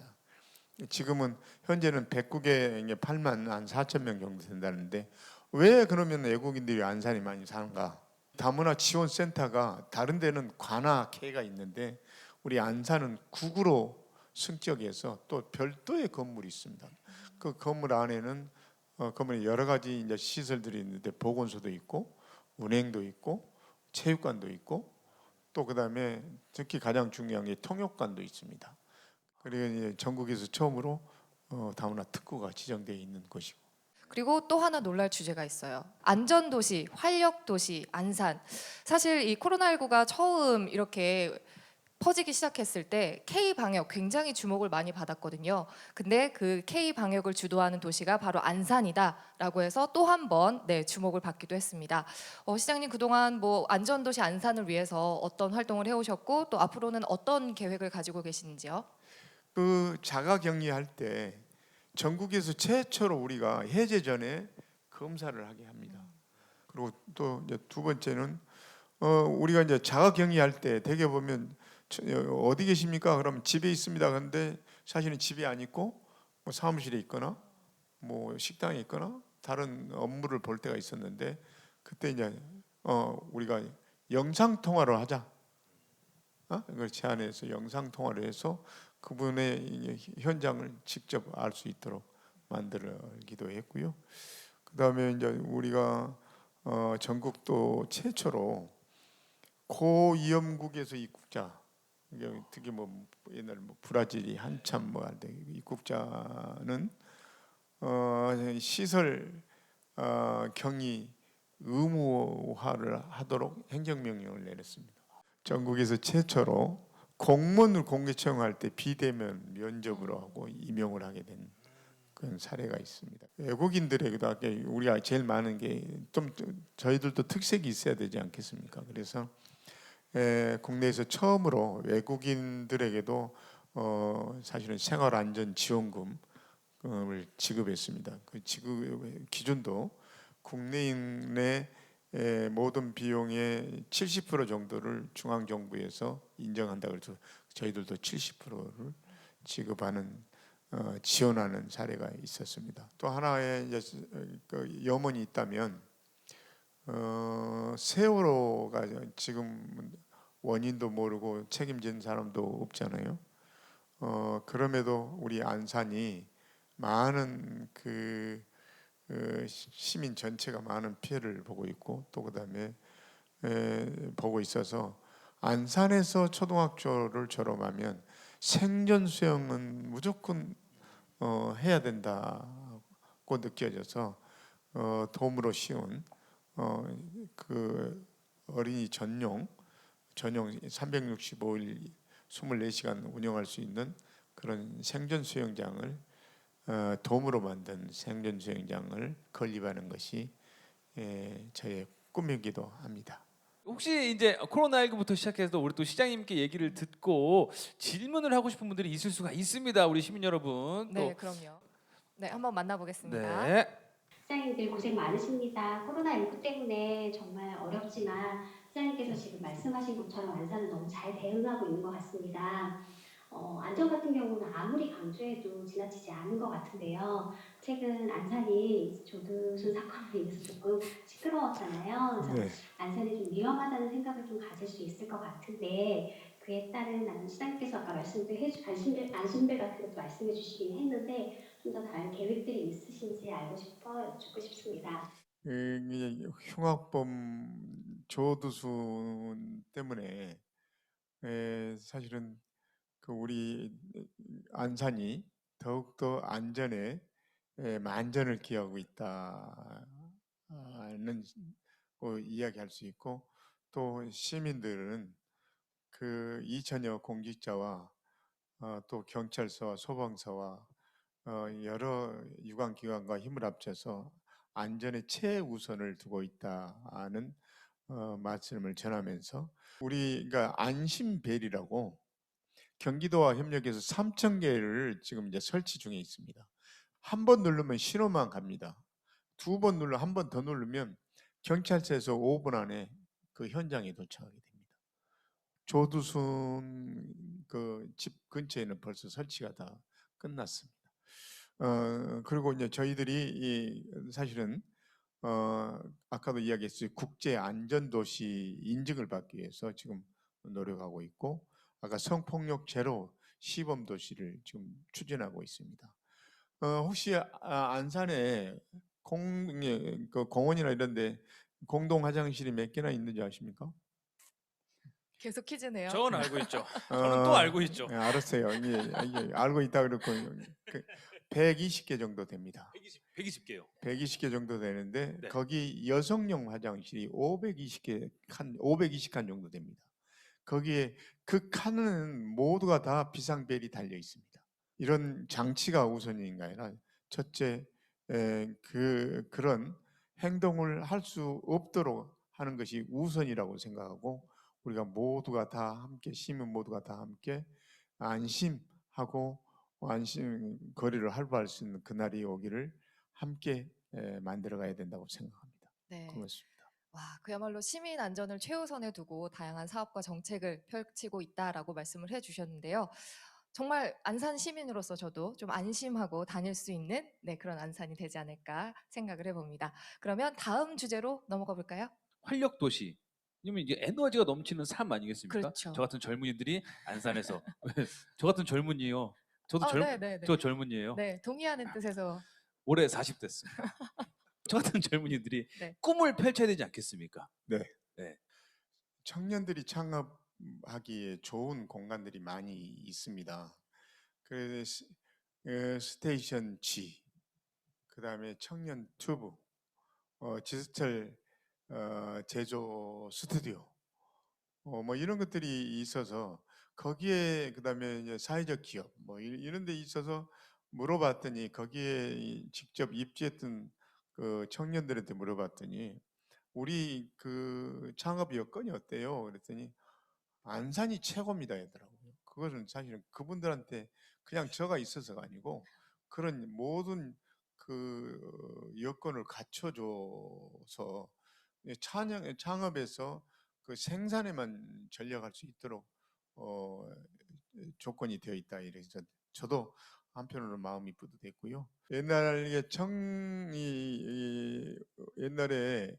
지금은 현재는 109개 8만 한 4천 명 정도 된다는데 왜 그러면 외국인들이 안산이 많이 사는가? 다문화 지원 센터가 다른 데는 관아 K가 있는데 우리 안산은 국으로 승격해서 또 별도의 건물이 있습니다. 그 건물 안에는 건물에 여러 가지 이제 시설들이 있는데 보건소도 있고 은행도 있고 체육관도 있고 또 그다음에 특히 가장 중요한 게 통역관도 있습니다. 그리고 이제 전국에서 처음으로 다문화 특구가 지정되어 있는 곳이고. 그리고 또 하나 놀랄 주제가 있어요. 안전도시, 활력도시, 안산. 사실 이 코로나19가 처음 이렇게 퍼지기 시작했을 때 K-방역 굉장히 주목을 많이 받았거든요. 근데 그 K-방역을 주도하는 도시가 바로 안산이다라고 해서 또 한 번 주목을 받기도 했습니다. 시장님 그동안 뭐 안전도시 안산을 위해서 어떤 활동을 해오셨고 또 앞으로는 어떤 계획을 가지고 계시는지요? 그 자가격리할 때 전국에서 최초로 우리가 해제 전에 검사를 하게 합니다. 그리고 또 이제 두 번째는 우리가 이제 자가격리할 때 대개 보면 어디 계십니까? 그러면 집에 있습니다. 그런데 사실은 집에 안 있고 뭐 사무실에 있거나 뭐 식당에 있거나 다른 업무를 볼 때가 있었는데 그때 이제 우리가 영상 통화를 하자. 그걸 제안해서 영상 통화를 해서 그분의 현장을 직접 알 수 있도록 만들기도 했고요. 그다음에 이제 우리가 전국도 최초로 고위험국에서 입국자, 특히 뭐 옛날 뭐 브라질이 한참 뭐 할 때 입국자는 시설 격리 의무화를 하도록 행정명령을 내렸습니다. 전국에서 최초로 공무원을 공개 채용할 때 비대면 면접으로 하고 임용을 하게 된 그런 사례가 있습니다. 외국인들에게도 아까 우리가 제일 많은 게 좀 저희들도 특색이 있어야 되지 않겠습니까? 그래서 국내에서 처음으로 외국인들에게도 사실은 생활안전지원금을 지급했습니다. 그 지급 기준도 국내인의 모든 비용의 70% 정도를 중앙 정부에서 인정한다고 해서 저희들도 70%를 지급하는 지원하는 사례가 있었습니다. 또 하나의 이제 그 염원이 있다면 세월호가 지금 원인도 모르고 책임진 사람도 없잖아요. 그럼에도 우리 안산이 많은 그 시민 전체가 많은 피해를 보고 있고 또 그다음에 보고 있어서 안산에서 초등학교를 졸업하면 생존 수영은 무조건 해야 된다고 느껴져서 돔으로 씌운 그 어린이 전용 365일 24시간 운영할 수 있는 그런 생존 수영장을 돔으로 만든 생존 수영장을 건립하는 것이 저의 꿈이기도 합니다. 혹시 이제 코로나19부터 시작해서 우리 또 시장님께 얘기를 듣고 질문을 하고 싶은 분들이 있을 수가 있습니다. 우리 시민 여러분. 네, 그럼요. 네, 한번 만나보겠습니다. 네. 시장님들 고생 많으십니다. 코로나19 때문에 정말 어렵지만 시장님께서 지금 말씀하신 것처럼 안산은 너무 잘 대응하고 있는 것 같습니다. 안전 같은 경우는 아무리 강조해도 지나치지 않은 것 같은데요. 최근 안산이 조두순 사건으로 인해서 조금 시끄러웠잖아요. 그래서 네. 안산이 좀 위험하다는 생각을 좀 가질 수 있을 것 같은데 그에 따른 시장님께서 아까 안심벨 같은 것도 말씀해 주시긴 했는데 좀 더 다른 계획들이 있으신지 알고 싶어 여쭙고 싶습니다. 흉악범 조두순 때문에 사실은 그 우리 안산이 더욱더 안전에 만전을 기하고 있다는 이야기할 수 있고 또 시민들은 그 2천여 공직자와 또 경찰서와 소방서와 여러 유관기관과 힘을 합쳐서 안전에 최우선을 두고 있다는 말씀을 전하면서 우리가 안심벨이라고 경기도와 협력해서 3,000개를 지금 이제 설치 중에 있습니다. 한 번 누르면 신호만 갑니다. 두 번 눌러 한 번 더 누르면 경찰서에서 5분 안에 그 현장에 도착하게 됩니다. 조두순 그 집 근처에는 벌써 설치가 다 끝났습니다. 그리고 이제 저희들이 사실은 아까도 이야기했어요. 국제 안전도시 인증을 받기 위해서 지금 노력하고 있고 아까 성폭력 제로 시범 도시를 지금 추진하고 있습니다. 혹시 안산에 공원이나 이런데 공동 화장실이 몇 개나 있는지 아십니까? 계속 퀴즈네요. 저는 알고 있죠. 저는 또 알고 있죠. 알았어요. 이게 알고 있다 그렇고 120개 정도 됩니다. 120개요. 120개 정도 되는데 네. 거기 여성용 화장실이 520칸 정도 됩니다. 거기에 그 칸은 모두가 다 비상벨이 달려 있습니다. 이런 장치가 우선인가 아니라 첫째 그런 행동을 할 수 없도록 하는 것이 우선이라고 생각하고 우리가 모두가 다 함께 시민 모두가 다 함께 안심하고 안심 거리를 활보할 수 있는 그날이 오기를 함께 만들어 가야 된다고 생각합니다. 네. 고맙습니다. 와, 그야말로 시민 안전을 최우선에 두고 다양한 사업과 정책을 펼치고 있다라고 말씀을 해주셨는데요. 정말 안산 시민으로서 저도 좀 안심하고 다닐 수 있는 그런 안산이 되지 않을까 생각을 해봅니다. 그러면 다음 주제로 넘어가 볼까요? 활력 도시. 왜냐면 이게 에너지가 넘치는 삶 아니겠습니까? 그렇죠. 저 같은 젊은이들이 안산에서 저 같은 젊은이요. 저도 네네네. 저 젊은이에요. 네, 동의하는 뜻에서. 올해 40 됐습니다. 저 같은 젊은이들이 네. 꿈을 펼쳐야 되지 않겠습니까? 청년들이 창업하기에 좋은 공간들이 많이 있습니다. 그래서 스테이션 G, 그다음에 청년 튜브, 디지털 제조 스튜디오, 뭐 이런 것들이 있어서 거기에 그다음에 이제 사회적 기업 뭐 이런 데 있어서 물어봤더니 거기에 직접 입주했던 그 청년들한테 물어봤더니 우리 그 창업 여건이 어때요? 그랬더니 안산이 최고입니다 하더라고요. 그것은 사실은 그분들한테 그냥 저가 있어서가 아니고 그런 모든 그 여건을 갖춰줘서 창업에서 그 생산에만 전략할 수 있도록 조건이 되어 있다. 이래서 저도 한편으로 마음이 뿌듯했고요. 옛날에 옛날에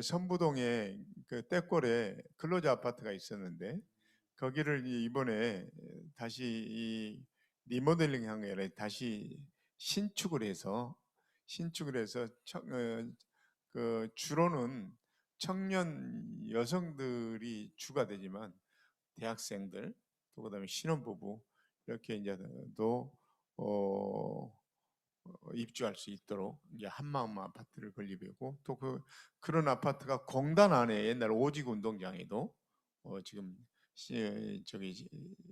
선부동에 그 떼골에 근로자 아파트가 있었는데 거기를 이번에 다시 이 리모델링 한 게 아니라 다시 신축을 해서 그 주로는 청년 여성들이 주가 되지만 대학생들 또 그다음에 신혼부부 이렇게 이제도 입주할 수 있도록 이제 한마음 아파트를 건립하고 또 그런 아파트가 공단 안에 옛날 오직 운동장에도 지금 저기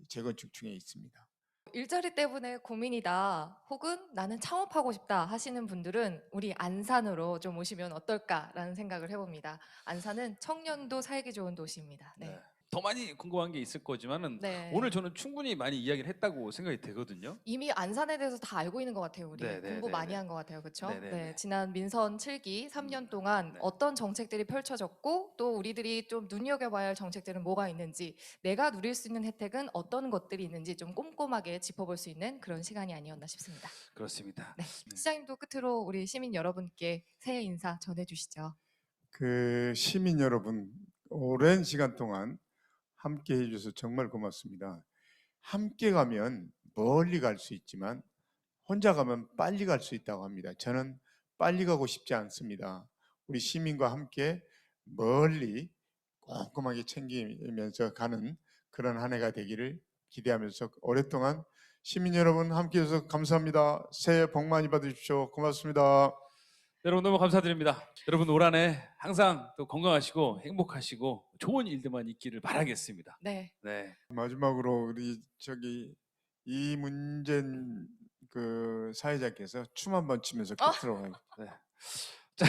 재건축 중에 있습니다. 일자리 때문에 고민이다 혹은 나는 창업하고 싶다 하시는 분들은 우리 안산으로 좀 오시면 어떨까라는 생각을 해봅니다. 안산은 청년도 살기 좋은 도시입니다. 네. 더 많이 궁금한 게 있을 거지만은 네. 오늘 저는 충분히 많이 이야기를 했다고 생각이 되거든요. 이미 안산에 대해서 다 알고 있는 것 같아요. 우리 네, 네, 공부 네, 많이 네. 한 것 같아요. 그렇죠? 네, 네, 네, 네. 지난 민선 7기 3년 동안 네. 어떤 정책들이 펼쳐졌고 또 우리들이 좀 눈여겨봐야 할 정책들은 뭐가 있는지 내가 누릴 수 있는 혜택은 어떤 것들이 있는지 좀 꼼꼼하게 짚어볼 수 있는 그런 시간이 아니었나 싶습니다. 그렇습니다. 네, 시장님도 끝으로 우리 시민 여러분께 새해 인사 전해주시죠. 그 시민 여러분 오랜 시간 동안 함께 해주셔서 정말 고맙습니다. 함께 가면 멀리 갈 수 있지만 혼자 가면 빨리 갈 수 있다고 합니다. 저는 빨리 가고 싶지 않습니다. 우리 시민과 함께 멀리 꼼꼼하게 챙기면서 가는 그런 한 해가 되기를 기대하면서 오랫동안 시민 여러분 함께 해주셔서 감사합니다. 새해 복 많이 받으십시오. 고맙습니다. 여러분 너무 감사드립니다. 여러분 올 한해 항상 또 건강하시고 행복하시고 좋은 일들만 있기를 바라겠습니다. 네. 네. 마지막으로 우리 저기 이문전 그 사회자께서 춤 한번 추면서 끝으로 가요. 네. 자,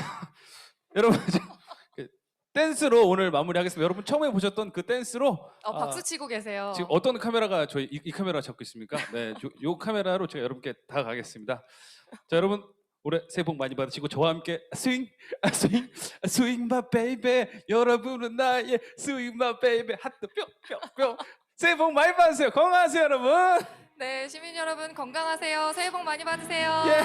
여러분 그 댄스로 오늘 마무리하겠습니다. 여러분 처음에 보셨던 그 댄스로 박수 치고 계세요. 지금 어떤 카메라가 저희 이 카메라 잡고 있습니까? 네, 요 카메라로 제가 여러분께 다가가겠습니다. 자, 여러분 올해 새해 복 많이 받으시고 저와 함께 스윙 my baby 여러분은 나의 스윙 my baby 하트 뿅뿅뿅 새해 복 많이 받으세요. 건강하세요 여러분. 네, 시민 여러분 건강하세요. 새해 복 많이 받으세요. 예.